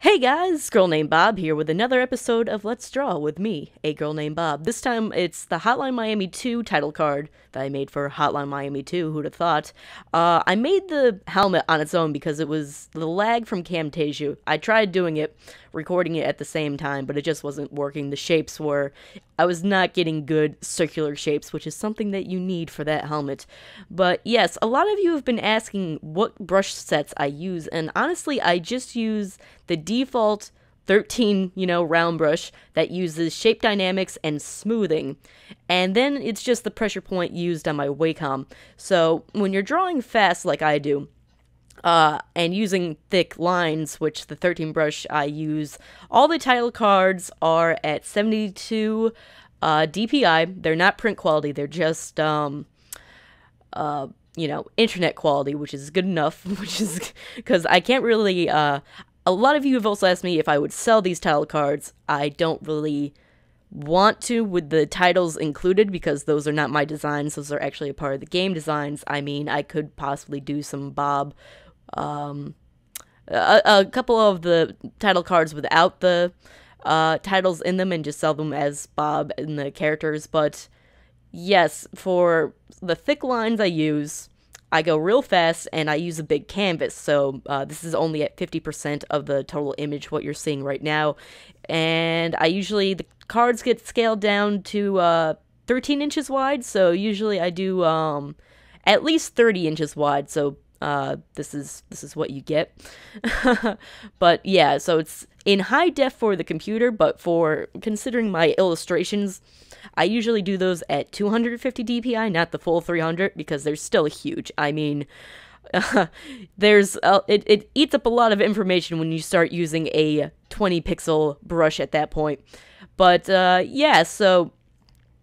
Hey guys, Girl Named Bob here with another episode of Let's Draw with me, a girl named Bob. This time it's the Hotline Miami 2 title card that I made for Hotline Miami 2, who'd have thought. I made the helmet on its own because it was the lag from Camtasia. I tried doing it, recording it at the same time, but it just wasn't working. The shapes were... I was not getting good circular shapes, which is something that you need for that helmet. But yes, a lot of you have been asking what brush sets I use, and honestly, I just use the default 13, round brush that uses shape dynamics and smoothing. And then it's just the pressure point used on my Wacom. So when you're drawing fast like I do, and using thick lines, which the 13 brush I use, all the title cards are at 72 DPI. They're not print quality, they're just, internet quality, which is good enough, which is, because I can't really, a lot of you have also asked me if I would sell these title cards. I don't really want to with the titles included because those are not my designs. Those are actually a part of the game designs. I mean, I could possibly do some Bob, a couple of the title cards without the titles in them and just sell them as Bob and the characters. But yes, for the thick lines I go real fast, and I use a big canvas, so this is only at 50% of the total image, what you're seeing right now. And the cards get scaled down to 13 inches wide, so usually I do at least 30 inches wide, so this is what you get. But yeah, so it's in high def for the computer, but for considering my illustrations, I usually do those at 250 DPI, not the full 300, because they're still huge. I mean, it eats up a lot of information when you start using a 20 pixel brush at that point. But yeah, so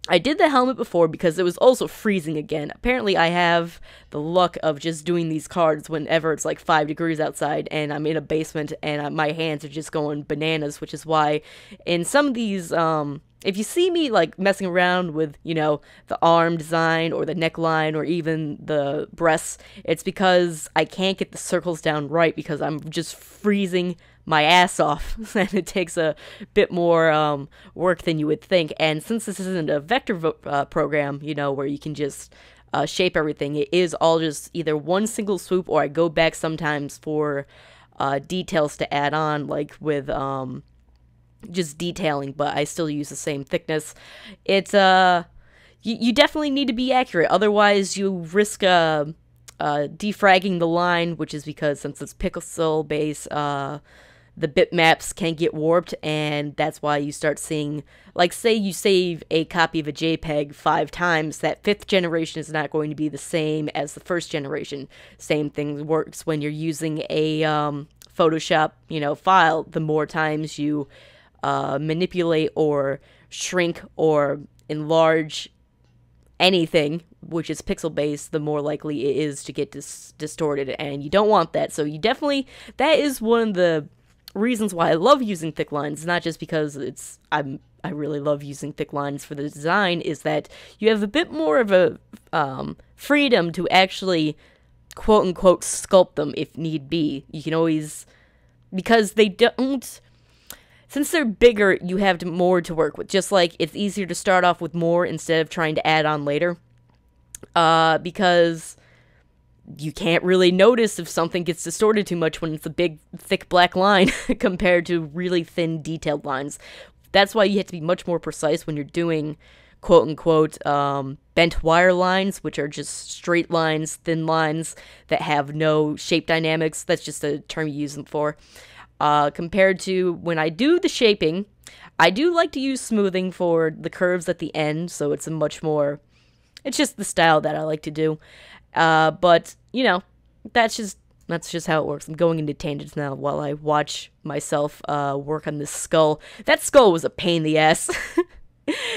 I did the helmet before because it was also freezing again. Apparently I have the luck of just doing these cards whenever it's like 5 degrees outside and I'm in a basement and my hands are just going bananas, which is why in some of these, if you see me like messing around with, the arm design or the neckline or even the breasts, it's because I can't get the circles down right because I'm just freezing my ass off, and it takes a bit more work than you would think. And since this isn't a vector program, where you can just shape everything, it is all just either one single swoop, or I go back sometimes for details to add on, like with just detailing, but I still use the same thickness. It's you definitely need to be accurate, otherwise you risk defragging the line, which is because since it's pixel based, the bitmaps can get warped, and that's why you start seeing, like, say you save a copy of a JPEG 5 times, that 5th generation is not going to be the same as the 1st generation. Same thing works when you're using a Photoshop, file. The more times you manipulate or shrink or enlarge anything which is pixel based, the more likely it is to get distorted, and you don't want that. So that is one of the reasons why I love using thick lines, not just because I really love using thick lines for the design, is that you have a bit more of a freedom to actually quote unquote sculpt them if need be. You can always, because they don't, since they're bigger, you have more to work with. Just like it's easier to start off with more instead of trying to add on later, because you can't really notice if something gets distorted too much when it's a big, thick black line compared to really thin, detailed lines. That's why you have to be much more precise when you're doing quote-unquote bent wire lines, which are just straight lines, thin lines that have no shape dynamics. That's just a term you use them for. Compared to when I do the shaping, I do like to use smoothing for the curves at the end, so it's it's just the style that I like to do. But, that's just how it works. I'm going into tangents now while I watch myself work on this skull. That skull was a pain in the ass.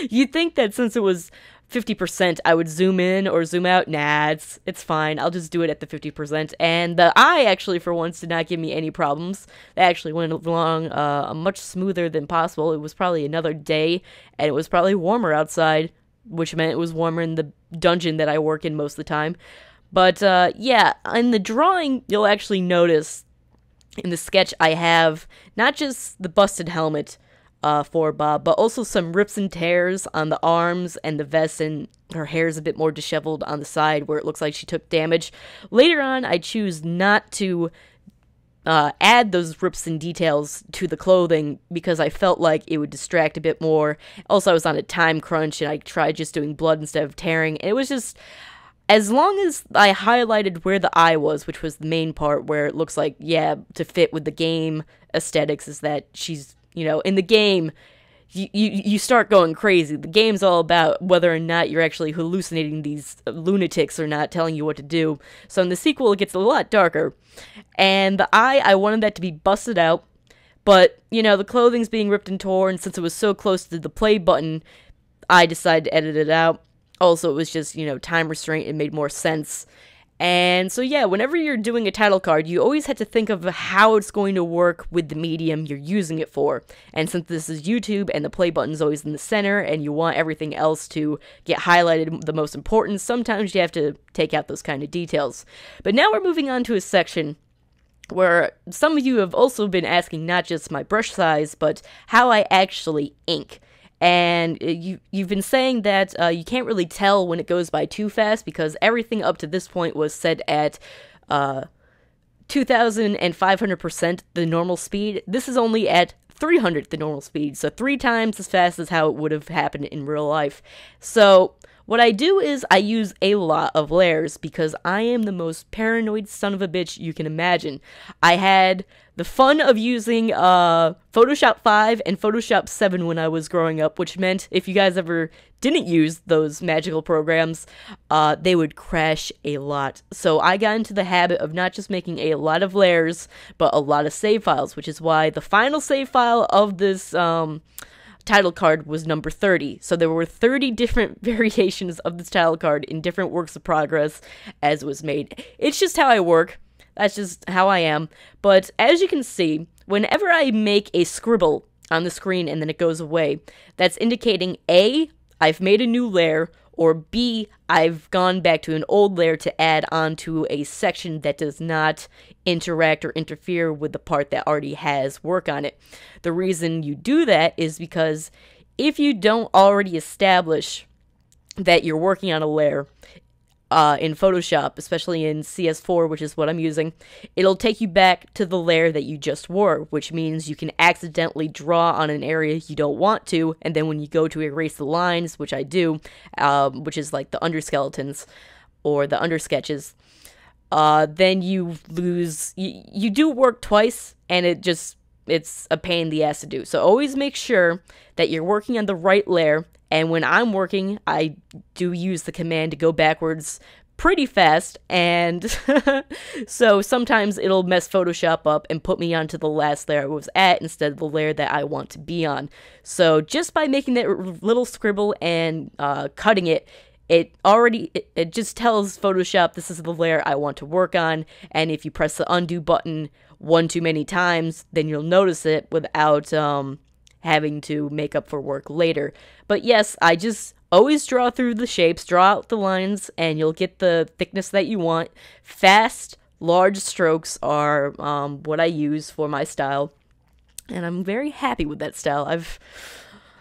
You'd think that since it was 50%, I would zoom in or zoom out. Nah, it's fine. I'll just do it at the 50%. And the eye, actually, for once, did not give me any problems. They actually went along much smoother than possible. It was probably another day, and it was probably warmer outside, which meant it was warmer in the dungeon that I work in most of the time. But, yeah, in the drawing, you'll actually notice In the sketch, I have not just the busted helmet for Bob, but also some rips and tears on the arms and the vest, and her hair's a bit more disheveled on the side where it looks like she took damage. Later on, I choose not to add those rips and details to the clothing because I felt like it would distract a bit more. Also, I was on a time crunch and I tried just doing blood instead of tearing. And it was just, as long as I highlighted where the eye was, which was the main part where it looks like, yeah, to fit with the game aesthetics, is that she's, in the game, you start going crazy. The game's all about whether or not you're actually hallucinating these lunatics or not, telling you what to do. So in the sequel, it gets a lot darker. And the eye, I wanted that to be busted out. But, the clothing's being ripped and torn. Since it was so close to the play button, I decided to edit it out. Also, it was just, time restraint. It made more sense. And so, yeah, whenever you're doing a title card, you always have to think of how it's going to work with the medium you're using it for. And since this is YouTube and the play button's always in the center and you want everything else to get highlighted the most important, sometimes you have to take out those kind of details. But now we're moving on to a section where some of you have also been asking not just my brush size, but how I actually ink. And you've been saying that you can't really tell when it goes by too fast because everything up to this point was set at 2,500% the normal speed. This is only at 300 the normal speed, so 3 times as fast as how it would have happened in real life. So what I do is I use a lot of layers because I am the most paranoid son of a bitch you can imagine. I had the fun of using Photoshop 5 and Photoshop 7 when I was growing up, which meant if you guys ever didn't use those magical programs, they would crash a lot. So I got into the habit of not just making a lot of layers, but a lot of save files, which is why the final save file of this title card was number 30. So there were 30 different variations of this title card in different works of progress as it was made. It's just how I work. That's just how I am. But as you can see, whenever I make a scribble on the screen and then it goes away, that's indicating A, I've made a new layer, or B, I've gone back to an old layer to add onto a section that does not interact or interfere with the part that already has work on it. The reason you do that is because if you don't already establish that you're working on a layer, in Photoshop, especially in CS4, which is what I'm using, it'll take you back to the layer that you just wore, which means you can accidentally draw on an area you don't want to, and then when you go to erase the lines, which I do, which is like the underskeletons, or the undersketches, then you lose, you do work twice, and it's a pain in the ass to do. So always make sure that you're working on the right layer. And when I'm working, I do use the command to go backwards pretty fast, and so sometimes it'll mess Photoshop up and put me onto the last layer I was at instead of the layer that I want to be on. So just by making that little scribble and cutting it, it just tells Photoshop this is the layer I want to work on, and if you press the undo button one too many times, then you'll notice it without having to make up for work later. But yes, I just always draw through the shapes, draw out the lines, and you'll get the thickness that you want. Fast, large strokes are what I use for my style, and I'm very happy with that style.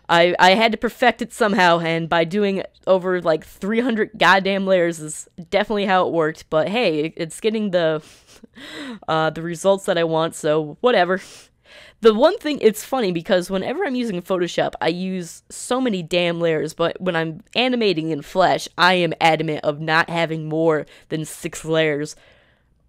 I had to perfect it somehow, and by doing over like 300 goddamn layers is definitely how it worked. But hey, it's getting the results that I want, so whatever. The one thing, it's funny because whenever I'm using Photoshop, I use so many damn layers, but when I'm animating in Flash, I am adamant of not having more than 6 layers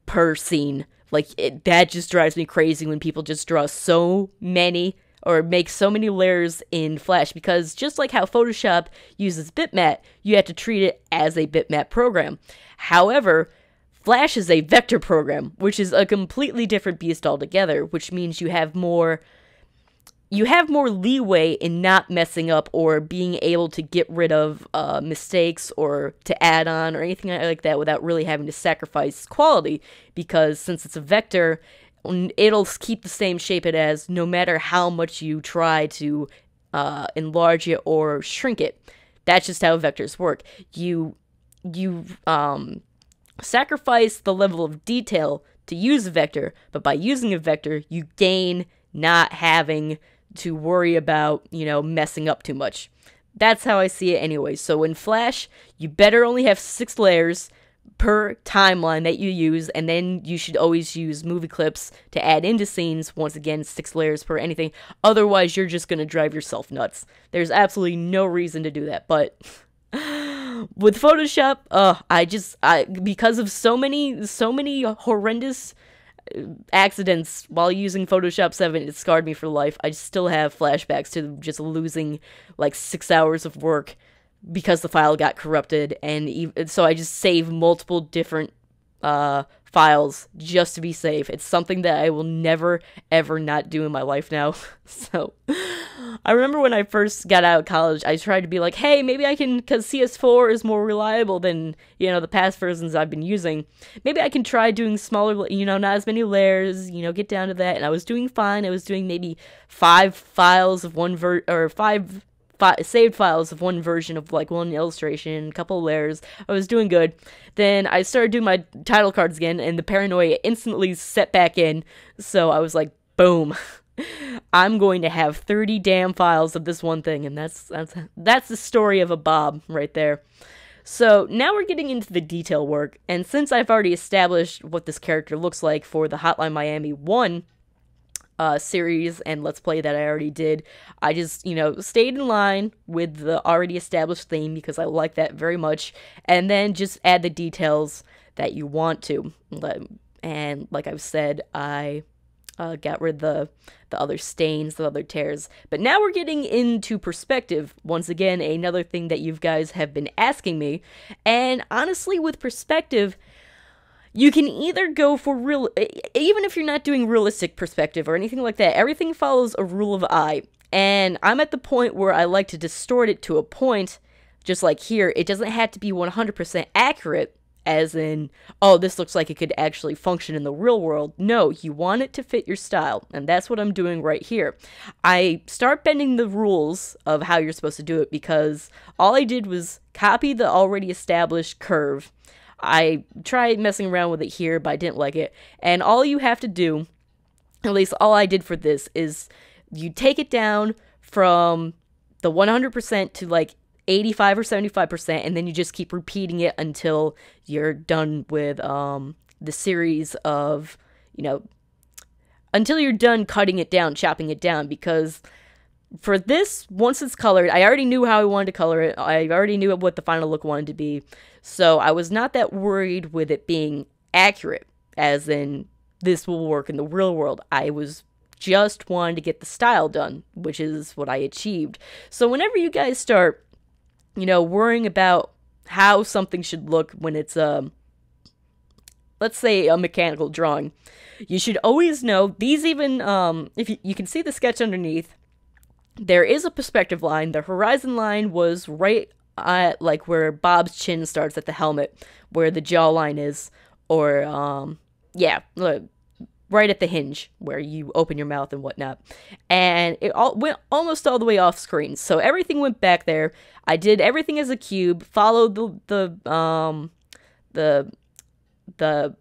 per scene. Like, that just drives me crazy when people just draw so many or make so many layers in Flash, because just like how Photoshop uses bitmap, you have to treat it as a bitmap program. However, Flash is a vector program, which is a completely different beast altogether, which means you have more leeway in not messing up or being able to get rid of mistakes or to add on or anything like that without really having to sacrifice quality, because since it's a vector, it'll keep the same shape it has no matter how much you try to enlarge it or shrink it. That's just how vectors work. You sacrifice the level of detail to use a vector, but by using a vector, you gain not having to worry about, messing up too much. That's how I see it anyway. So in Flash, you better only have 6 layers per timeline that you use, and then you should always use movie clips to add into scenes. Once again, 6 layers per anything. Otherwise, you're just going to drive yourself nuts. There's absolutely no reason to do that, but with Photoshop, because of so many horrendous accidents while using Photoshop 7, it scarred me for life. I still have flashbacks to just losing like 6 hours of work because the file got corrupted, and so I just save multiple different files just to be safe. It's something that I will never ever not do in my life now. So I remember when I first got out of college, I tried to be like, hey, maybe I can, because CS4 is more reliable than, the past versions I've been using. Maybe I can try doing smaller, not as many layers, get down to that. And I was doing fine. I was doing maybe 5 files of one five saved files of one version of like one illustration, a couple of layers. I was doing good. Then I started doing my title cards again, and the paranoia instantly set back in. So I was like, boom. I'm going to have 30 damn files of this one thing, and that's the story of a Bob right there. So now we're getting into the detail work, and since I've already established what this character looks like for the Hotline Miami 1 series and Let's Play that I already did, I just, stayed in line with the already established theme because I like that very much, and then just add the details that you want to. And like I've said, I got rid of the other stains, the other tears. But now we're getting into perspective. Once again, another thing that you guys have been asking me. And honestly, with perspective, you can either go for even if you're not doing realistic perspective or anything like that, everything follows a rule of I. And I'm at the point where I like to distort it to a point, just like here. It doesn't have to be 100% accurate, as in, oh, this looks like it could actually function in the real world. No, you want it to fit your style, and that's what I'm doing right here. I start bending the rules of how you're supposed to do it because all I did was copy the already established curve. I tried messing around with it here, but I didn't like it. And all you have to do, at least all I did for this, is you take it down from the 100% to like 85 or 75%, and then you just keep repeating it until you're done with the series of, until you're done cutting it down, chopping it down. Because for this, once it's colored, I already knew how I wanted to color it. I already knew what the final look wanted to be. So I was not that worried with it being accurate, as in this will work in the real world. I was just wanting to get the style done, which is what I achieved. So whenever you guys start, worrying about how something should look when it's let's say a mechanical drawing, you should always know, these even, if you can see the sketch underneath, there is a perspective line. The horizon line was right at, like, where Bob's chin starts at the helmet, where the jawline is, or, right at the hinge, where you open your mouth and whatnot. And it all went almost all the way off screen, so everything went back there. I did everything as a cube, followed the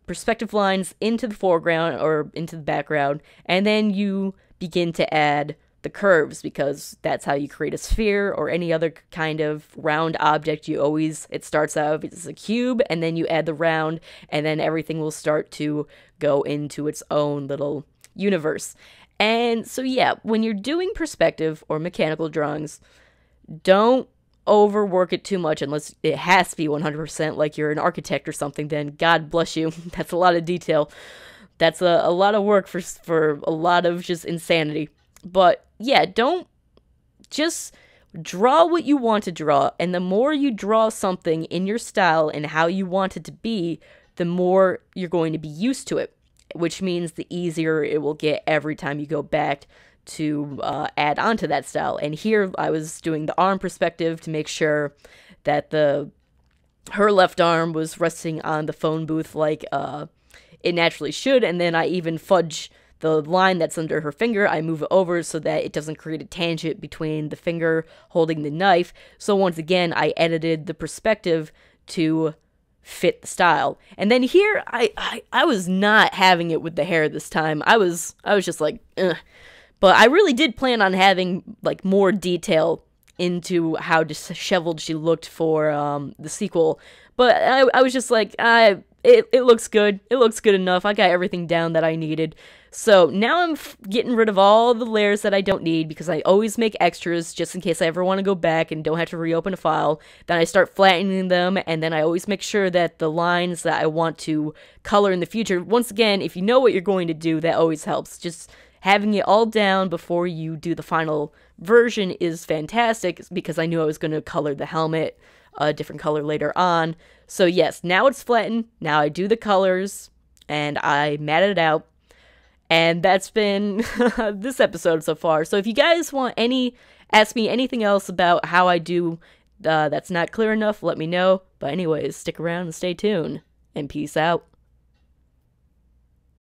perspective lines into the foreground or into the background, and then you begin to add the curves, because that's how you create a sphere or any other kind of round object. It starts out as a cube, and then you add the round, and then everything will start to go into its own little universe. And so yeah, when you're doing perspective or mechanical drawings, don't overwork it too much unless it has to be 100%, like you're an architect or something. Then God bless you. That's a lot of detail. That's a lot of work for a lot of just insanity. But yeah, don't just draw what you want to draw, and the more you draw something in your style and how you want it to be, the more you're going to be used to it, which means the easier it will get every time you go back to add on to that style. And here I was doing the arm perspective to make sure that her left arm was resting on the phone booth like it naturally should, and then I even fudge the line that's under her finger. I move it over so that it doesn't create a tangent between the finger holding the knife. So once again, I edited the perspective to fit the style. And then here, I was not having it with the hair this time. I was just like, ugh. But I really did plan on having, like, more detail into how disheveled she looked for the sequel. But I was just like, it looks good. It looks good enough. I got everything down that I needed. So now I'm getting rid of all the layers that I don't need, because I always make extras just in case I ever want to go back and don't have to reopen a file. Then I start flattening them, and then I always make sure that the lines that I want to color in the future, once again, if you know what you're going to do, that always helps. Just having it all down before you do the final version is fantastic, because I knew I was going to color the helmet a different color later on. So yes, now it's flattened. Now I do the colors, and I mat it out. And that's been this episode so far. So if you guys want ask me anything else about how I do that's not clear enough, let me know. But anyways, stick around and stay tuned. And peace out.